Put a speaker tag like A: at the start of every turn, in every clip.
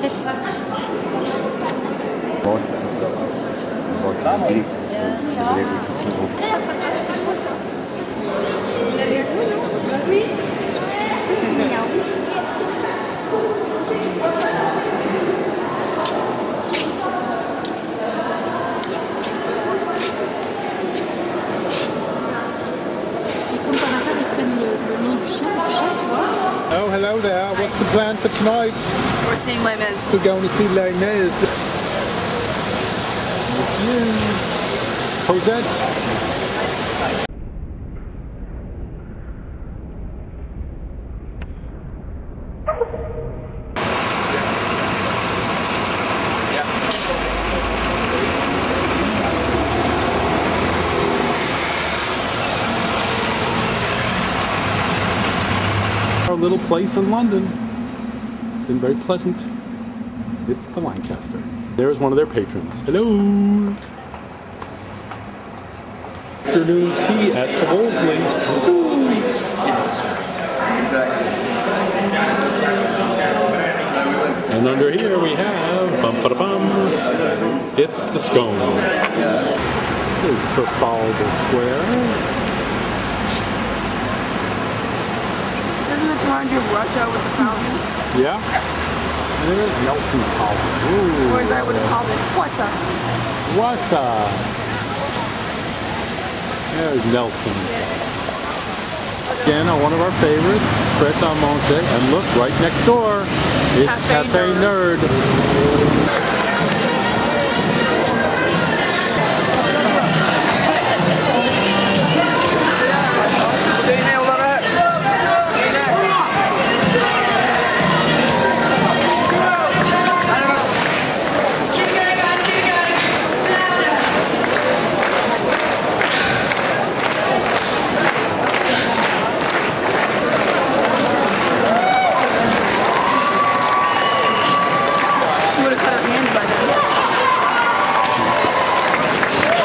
A: Oh, hello there. What's the plan for tonight?
B: We're seeing Les Mis.
A: We're going to see Les Mis. Cosette.
C: Our little place in London. It's been very pleasant. It's the Lancaster. There's one of their patrons. Hello. Afternoon tea at the Wolseley. And under here we have bum-ba-da-bum. It's the scones. Here's Trafalgar Square.
B: Doesn't this remind you of Russia with the fountain?
C: Yeah. There's Nelson College.
B: Or as I would have called it, Wassa.
C: Wassa. There's Nelson. Again, one of our favorites, Pret a Manger. And look, right next door, it's Cafe Nerd.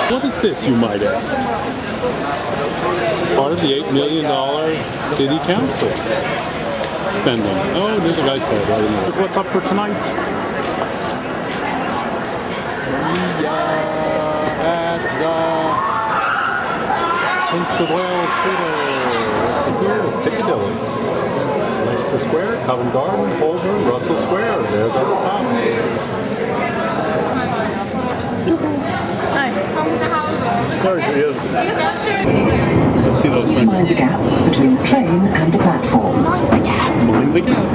C: What is this, you might ask? Part of the $8 million city council spending. Oh, there's a guy's head right in there. What's up for tonight? We are at the Prince of Wales Theatre. Here is Piccadilly. Leicester Square, Covent Garden, Holborn, Russell Square. There's our stop. Sorry, yes. Let's see those friends.
D: Mind the gap between the train and the platform.
B: Mind the gap.
C: Mind the gap.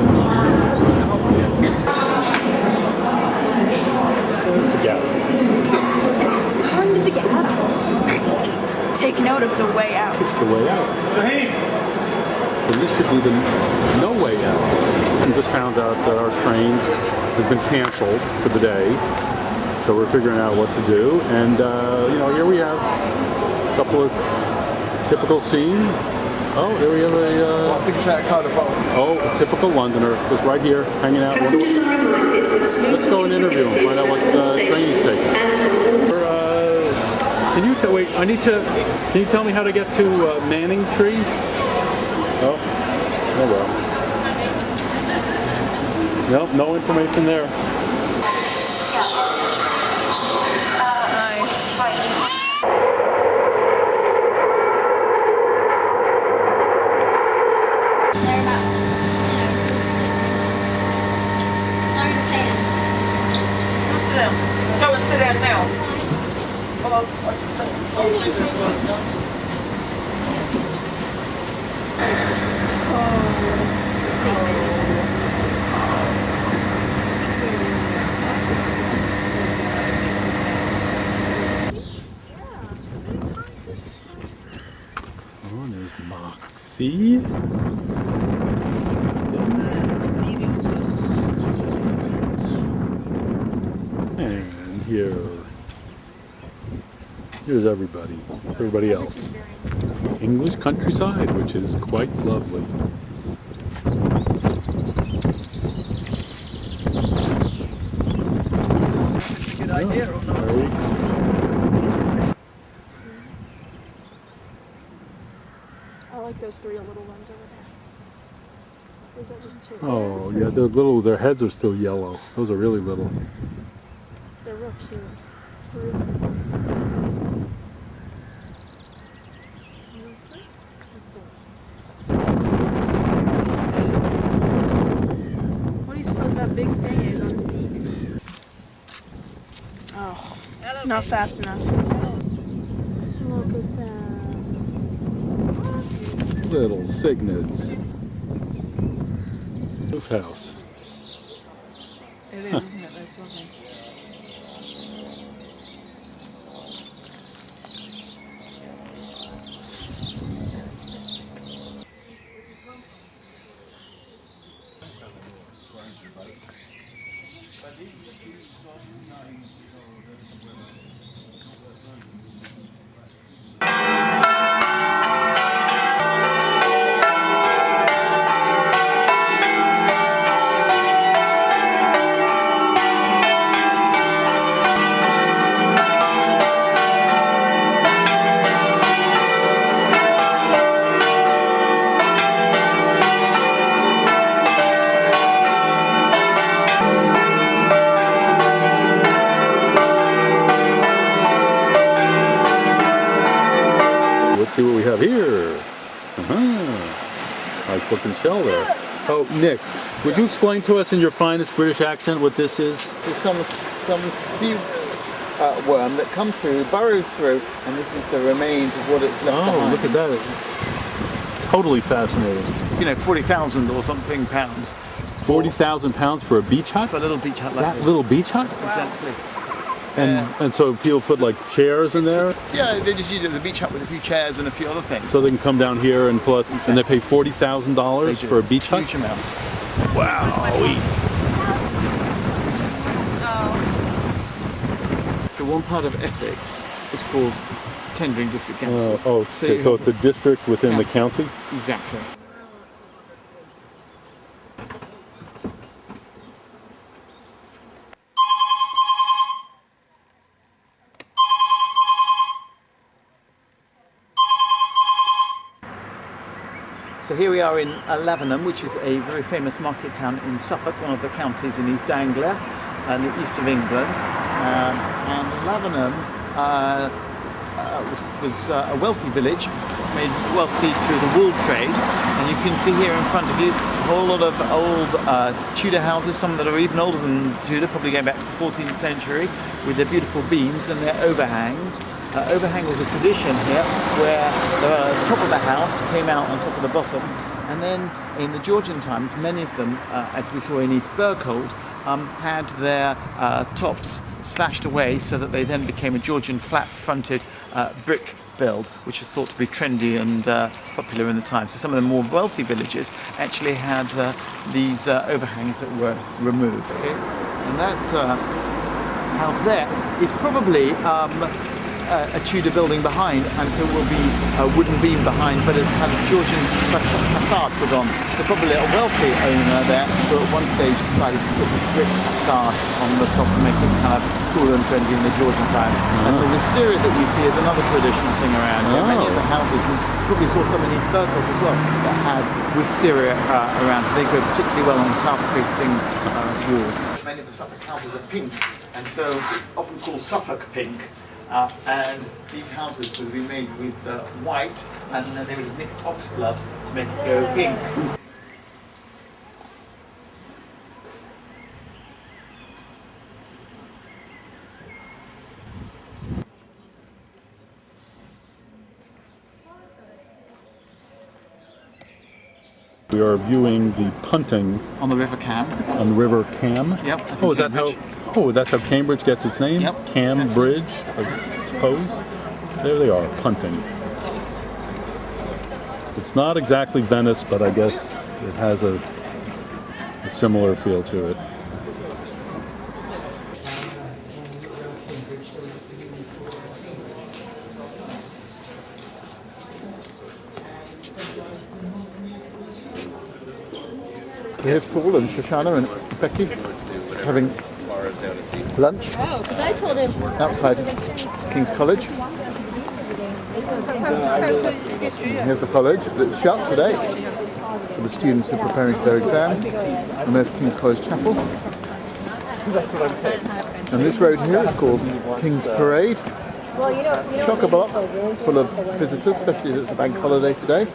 C: There's the gap.
B: Mind the gap. Take note of the way out.
C: It's the way out. And this should be the no way out. We just found out that our train has been canceled for the day. So we're figuring out what to do, and here we have a couple of typical scenes. Oh, there we have a typical Londoner, just right here, hanging out. Let's go and interview him, find out what train he's taking. Can you wait? Can you tell me how to get to Manning Tree? Oh well. Nope, no information there.
E: Go and sit down now.
C: Oh, there's Moxie. And here's everybody else. English countryside, which is quite lovely.
E: Good idea or not?
B: I like those three little ones over there. Or is that just two?
C: Oh, yeah, they're little, their heads are still yellow. Those are really little.
B: They're real cute. For real. What do you suppose that big thing is on his beak? Oh, not fast enough. Look at that.
C: Little cygnets. Roof house.
F: It is, isn't it? That's lovely.
C: Let's see what we have here. Nice looking shell there. Oh, Nick, would you explain to us in your finest British accent what this is?
G: There's some sea worm that comes through, burrows through, and this is the remains of what it's left behind.
C: Look at that. Totally fascinating.
G: You know, 40,000 or something pounds.
C: 40,000 pounds for a beach hut?
G: For a little beach hut like
C: That
G: this.
C: little beach hut?
G: Exactly.
C: And so people put like chairs in there,
G: Yeah, they just use it as a beach hut with a few chairs and a few other things.
C: so they can come down here and put, and they pay
G: They
C: $40,000
G: do.
C: for a beach hut.
G: Huge amounts.
C: Wow.
G: So one part of Essex is called Tendring District Council.
C: Okay, so it's a district within the county.
G: Exactly. So here we are in Lavenham, which is a very famous market town in Suffolk, one of the counties in East Anglia and the east of England. And Lavenham was a wealthy village, made wealthy through the wool trade. And you can see here in front of you a whole lot of old Tudor houses, some that are even older than Tudor, probably going back to the 14th century, with their beautiful beams and their overhangs. Overhang was a tradition here where the top of the house came out on top of the bottom, and then in the Georgian times many of them, as we saw in East Berkhold, had their tops slashed away so that they then became a Georgian flat-fronted brick build, which was thought to be trendy and popular in the time. So some of the more wealthy villages actually had these overhangs that were removed. Okay? And that house there is probably a Tudor building behind, and so will be a wooden beam behind, but it's kind of Georgian facade put on. So probably a wealthy owner there who at one stage decided to put a brick facade on the top to make it kind of cool and trendy in the Georgian time. And the wisteria that we see is another traditional thing around here. Many of the houses, you probably saw some in East Berkhold as well, that had wisteria around. They go particularly well on south-facing walls. Many of the Suffolk houses are pink, and so it's often called Suffolk pink. And these houses would have been made with white, and then they would have mixed ox blood to make it go pink.
C: We are viewing the punting
G: On the River Cam.
C: on the River Cam.
G: Yep, that's
C: Oh,
G: in
C: is that how?
G: Cambridge.
C: Oh, that's how Cambridge gets its name.
G: Yep.
C: Cam Bridge, I suppose. There they are, punting. It's not exactly Venice, but I guess it has a similar feel to it.
G: Here's Paul and Shoshana and Becky having lunch
H: Oh, because I told him.
G: outside King's College. Here's the college. It's shut today. for the students who are preparing for their exams. And there's King's College Chapel. And this road here is called King's Parade. Chock-a-block, full of visitors, especially as it's a bank holiday today.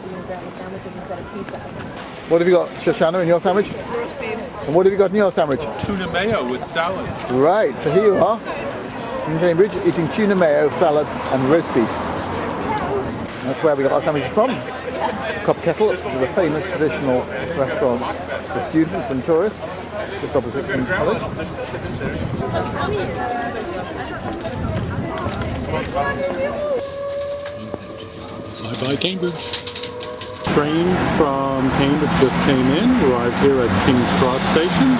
G: What have you got, Shoshana, in your sandwich?
B: Roast beef.
G: And what have you got in your sandwich?
A: Tuna mayo with salad.
G: Right, so here you are in Cambridge eating tuna mayo, salad and roast beef. That's where we got our sandwiches from. Cop Kettle, which is a famous traditional restaurant for students and tourists, just opposite King's College.
C: Bye-bye, Cambridge. Train from Cambridge just came in, arrived here at King's Cross Station.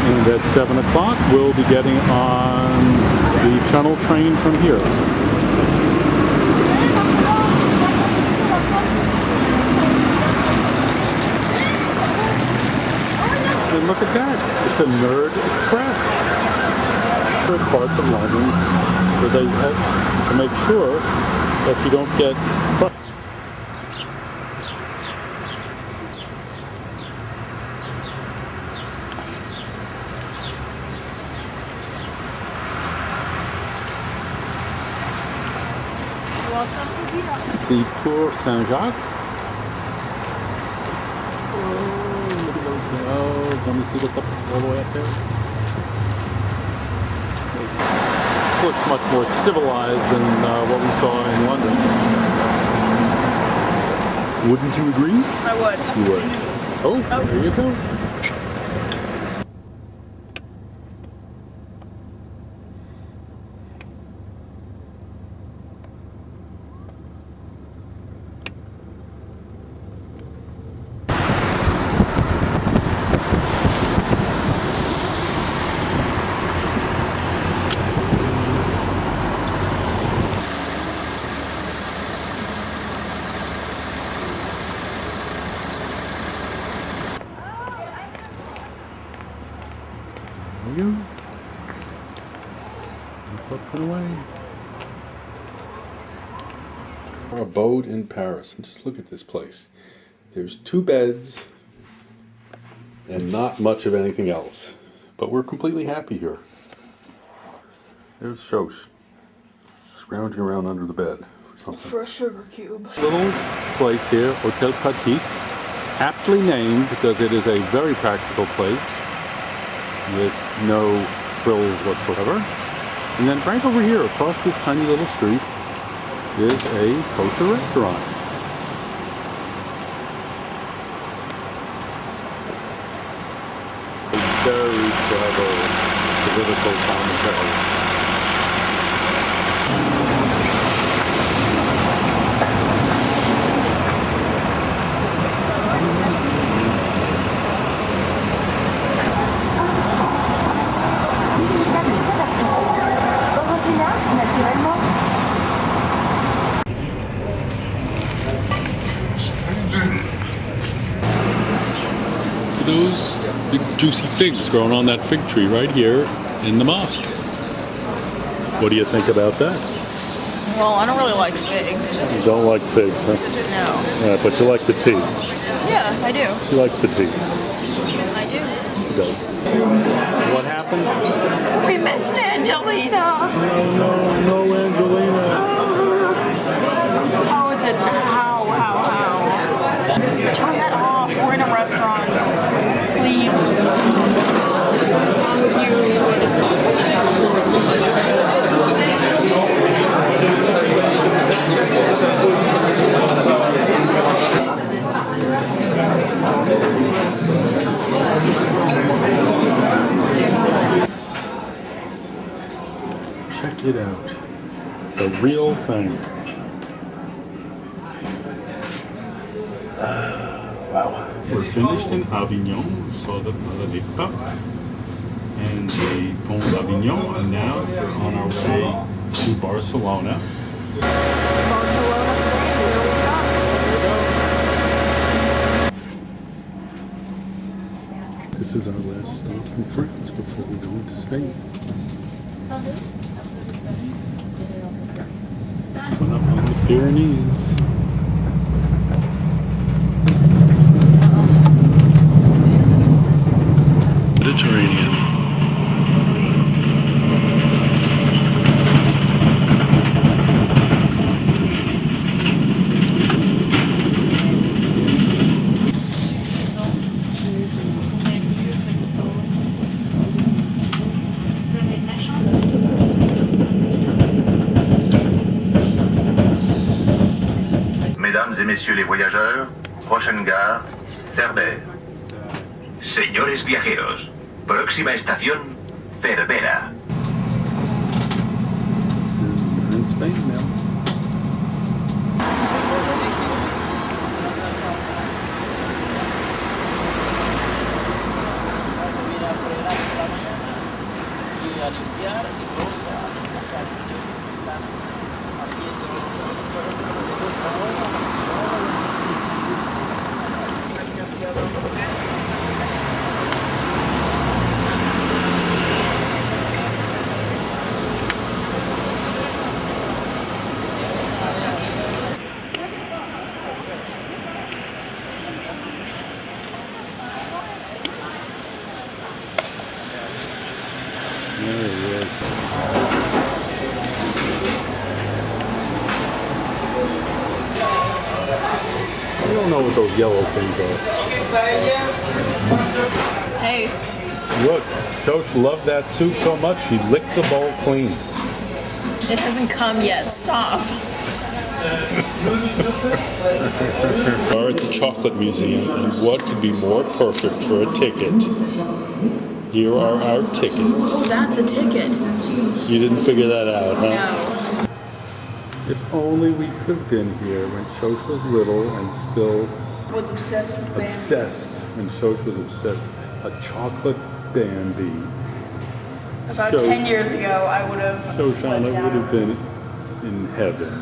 C: And at 7 o'clock, we'll be getting on the Channel train from here. And look at that, it's a Nerd Express. There are parts of London where they have to make sure that you don't get.
B: You want some?
C: The Tour Saint-Jacques. Oh, can you see the top all the way up there? This looks much more civilized than what we saw in London. Wouldn't you agree?
B: I would.
C: You would. Oh, there you go. There you go. Put away. Our abode in Paris, and just look at this place. There's 2 beds and not much of anything else, but we're completely happy here. There's Shosh scrounging around under the bed for something.
B: For a sugar cube.
C: Little place here, Hotel Pratique, aptly named because it is a very practical place with no frills whatsoever. And then right over here, across this tiny little street, is a kosher restaurant. A very clever political commentary. Those big juicy figs growing on that fig tree right here in the mosque. What do you think about that?
F: Well, I don't really like figs.
C: You don't like figs, huh?
F: No.
C: Yeah, but you like the tea.
F: Yeah, I do.
C: She likes the tea.
F: I do.
C: She does. What happened?
B: We missed Angelina.
C: No, Angelina.
B: How is it? How? Turn that off. We're in a restaurant. Please. What's wrong with you?
C: Check it out. The real thing. Wow. We're finished in Avignon, saw the Maledicta and the Pont d'Avignon, and now we're on our way to Barcelona. This is our last stop in France before we go into Spain. Coming up on the Pyrenees. Mediterranean.
H: Mesdames et messieurs les voyageurs, prochaine gare, Cerbère. Señores viajeros, próxima estación, Cervera.
C: This is in Spain now. There he is. I don't know what those yellow things are.
F: Hey,
C: Look, Shosh loved that soup so much she licked the bowl clean.
F: it hasn't come yet. Stop.
C: We are at the Chocolate Museum, and what could be more perfect for a ticket? Here are our tickets.
F: That's a ticket.
C: You didn't figure that out, huh?
F: No.
C: If only we could have been here when Shosh was little and still
B: Was obsessed with band.
C: obsessed. When Shosh was obsessed. A chocolate dandy.
B: About
C: Shosh.
B: 10 years ago, I would have.
C: Shoshana
B: flipped
C: would have been
B: out.
C: in heaven.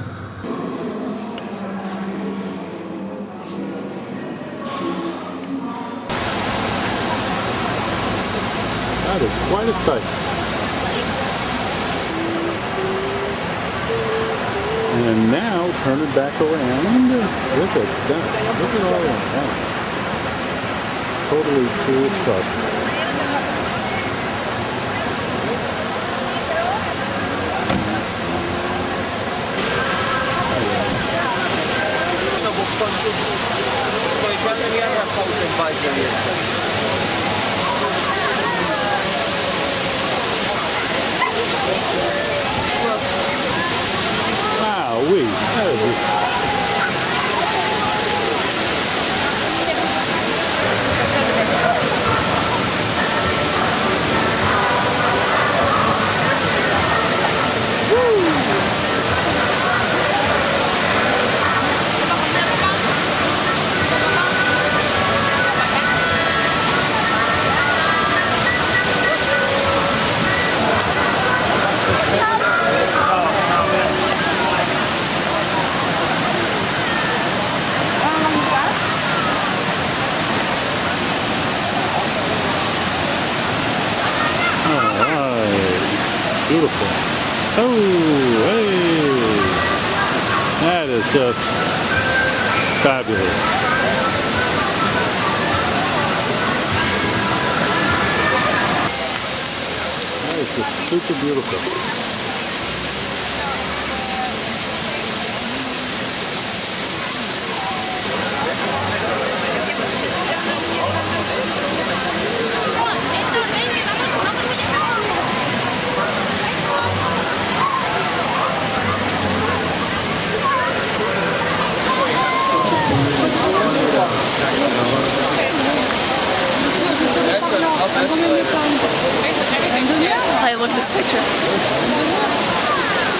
C: That is quite a sight. And now turn it back around. Look at that. Look at all of that. Totally cool stuff.
E: Ya tenía razón en Valle.
C: Wow, that is beautiful. Oh, hey! That is just fabulous. That is just super beautiful.
F: Hey, look at this picture.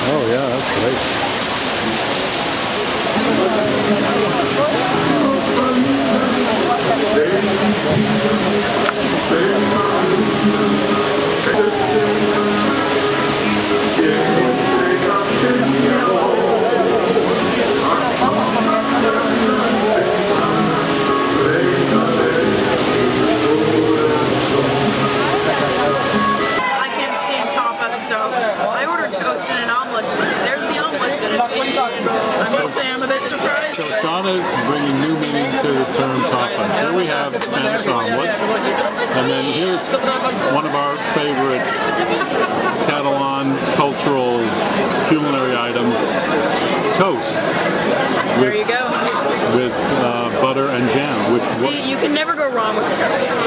C: Oh yeah, that's great.
F: I can't stand tapas, so I ordered toast and an omelet. There's the omelet. I must say I'm a bit surprised.
C: So Sean Shoshana is bringing new meaning to the term tapas. Here we have Spanish omelet, and then here's one of our favorite Catalan cultural culinary items, toast.
F: There you go.
C: With butter and jam. Which
F: See, you can never go wrong with toast.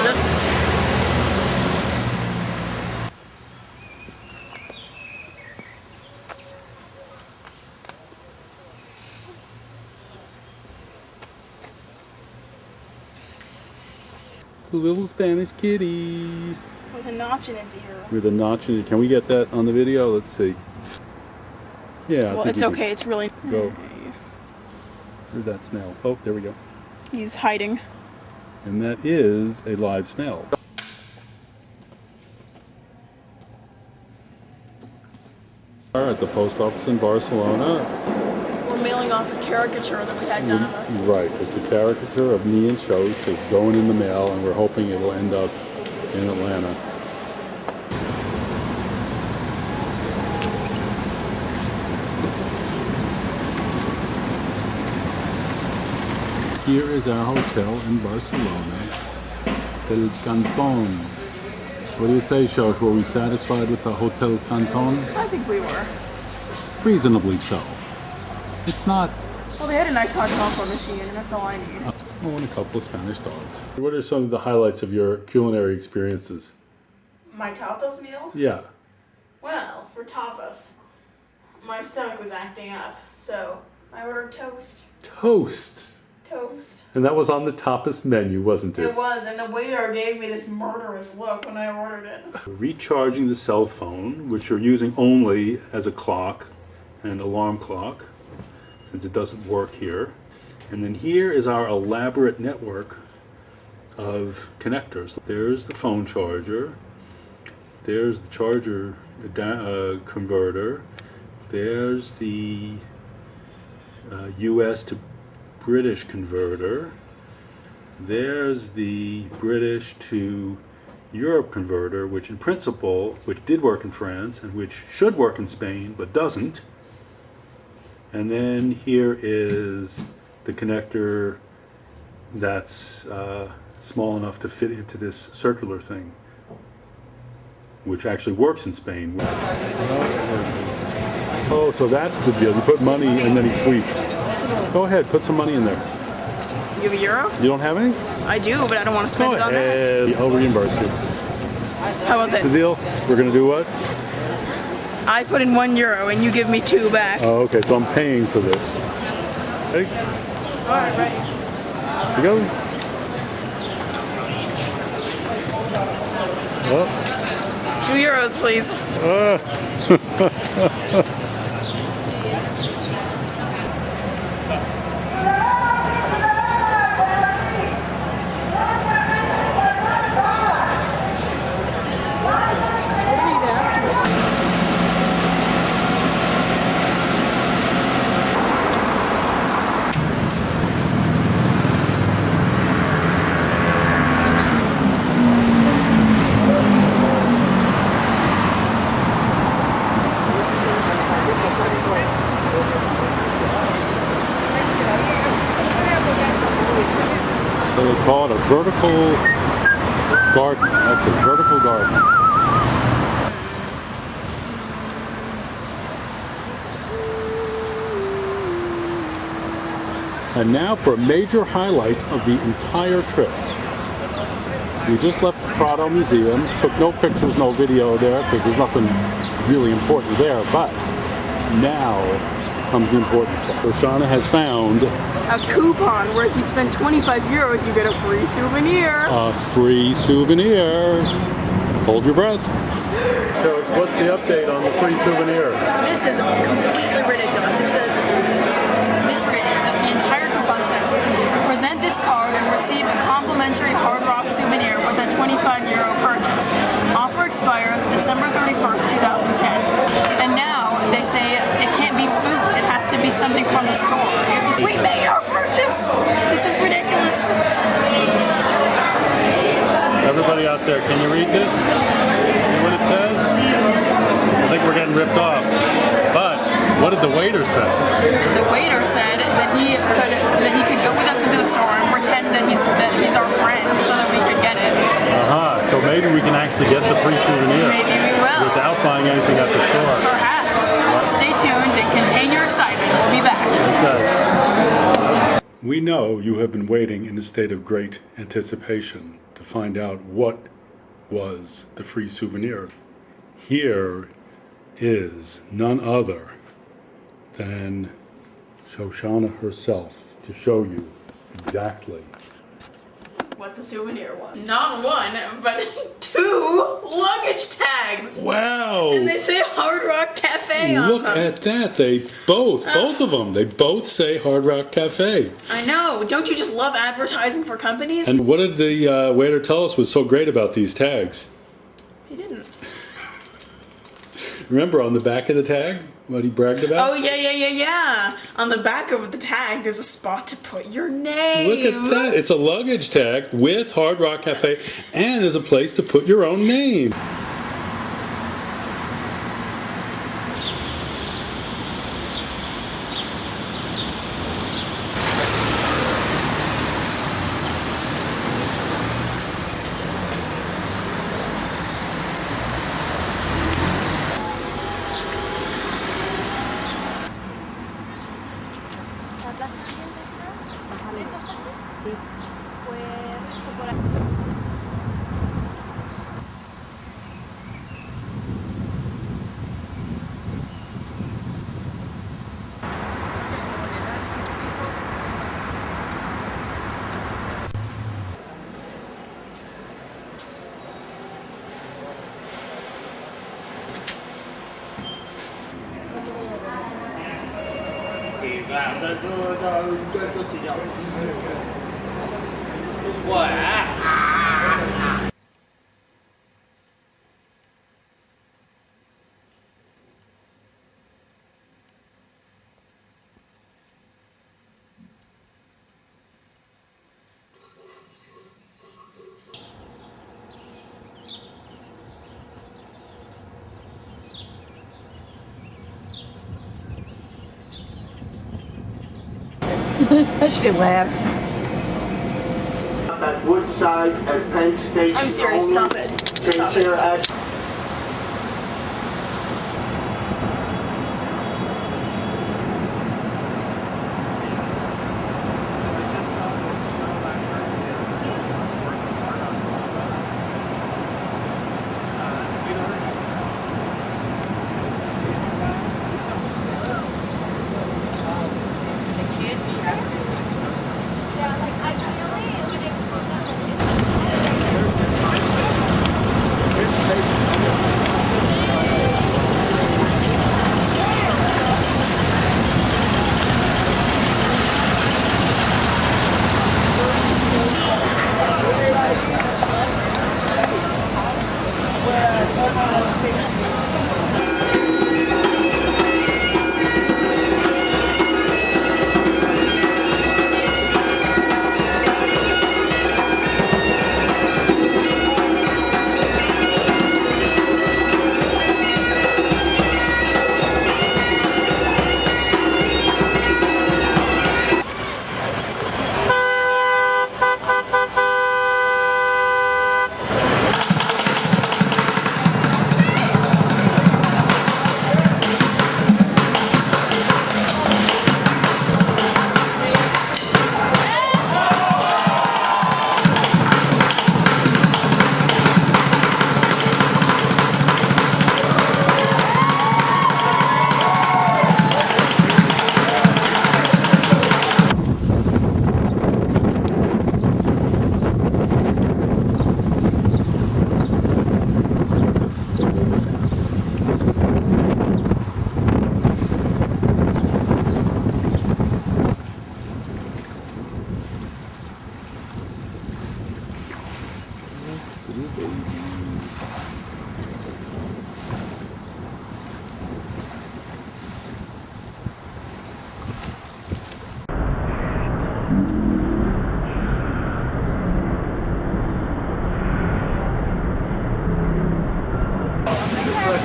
C: The little Spanish kitty.
B: With a notch in his ear.
C: With a notch in it. Can we get that on the video? Let's see. Yeah.
B: Well, it's okay. It's really.
C: Go. Where's that snail? Oh, there we go.
B: He's hiding.
C: And that is a live snail. At the post office in Barcelona.
B: We're mailing off a caricature that we had done of us.
C: Right. It's a caricature of me and Chosh. It's going in the mail, and we're hoping it'll end up in Atlanta. Here is our hotel in Barcelona, El Canton. What do you say, Shosh? Were we satisfied with the Hotel Canton?
B: I think we were.
C: Reasonably so. It's not.
B: Well, they had a nice hot chocolate machine, and that's all I need.
C: Oh, and a couple of Spanish dogs. What are some of the highlights of your culinary experiences?
B: My tapas meal?
C: Yeah.
B: Well, for tapas, my stomach was acting up, so I ordered toast.
C: Toast.
B: Toast.
C: And that was on the tapas menu, wasn't it?
B: It was, and the waiter gave me this murderous look when I ordered it.
C: Recharging the cell phone, which you're using only as a clock and alarm clock, since it doesn't work here. And then here is our elaborate network of connectors. There's the phone charger. There's the charger converter. There's the US to British converter. There's the British to Europe converter, which in principle, which did work in France and which should work in Spain, but doesn't. And then here is the connector that's small enough to fit into this circular thing, which actually works in Spain. Oh, so that's the deal. You put money and then he sweeps. Go ahead, put some money in there.
B: You have a euro?
C: You don't have any?
B: I do, but I don't want to spend it on that.
C: I'll reimburse you.
B: How about that?
C: The deal? We're going to do what?
B: I put in €1 and you give me 2 back.
C: Oh, okay, so I'm paying for this. Ready?
B: All right, ready.
C: Here goes. Oh.
B: €2, please.
C: So they call it a vertical garden. That's a vertical garden. And now for a major highlight of the entire trip. We just left the Prado Museum, took no pictures, no video there because there's nothing really important there, but now comes the important stuff. Shoshana has found
B: A coupon where if you spend €25, you get a free souvenir.
C: a free souvenir. Hold your breath. So what's the update on the free souvenir?
B: This is completely ridiculous. It says, the entire coupon says, present this card and receive a complimentary Hard Rock souvenir with a €25 purchase. Offer expires December 31st, 2010. And now they say it can't be food. It has to be something from the store. You have to, we made our purchase. This is ridiculous.
C: Everybody out there, can you read this? See what it says? I think we're getting ripped off. But What did the waiter say?
B: The waiter said that he could go with us into the store and pretend that he's our friend so that we could get it.
C: So maybe we can actually get the free souvenir.
B: Maybe we will.
C: Without buying anything at the store.
B: Perhaps. Stay tuned and contain your excitement. We'll be back.
C: Okay. We know you have been waiting in a state of great anticipation to find out what was the free souvenir. Here is none other than Shoshana herself to show you exactly
B: What the souvenir was. Not one, but 2 luggage tags.
C: Wow!
B: And they say Hard Rock Cafe on
C: Look
B: them.
C: at that. They both of them, they both say Hard Rock Cafe.
B: I know. Don't you just love advertising for companies?
C: And what did the waiter tell us was so great about these tags?
B: He didn't.
C: Remember on the back of the tag what he bragged about?
B: Oh, yeah. On the back of the tag, there's a spot to put your name.
C: Look at that. It's a luggage tag with Hard Rock Cafe, and there's a place to put your own name.
F: She laughs.
I: At Woodside at Penn Station.
B: I'm serious. Stop it. Stop it.
I: Stop it.
J: Ideally, it would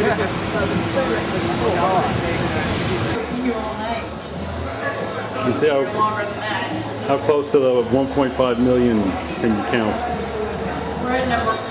C: You can see how close to the 1.5 million can you count?
B: We're at number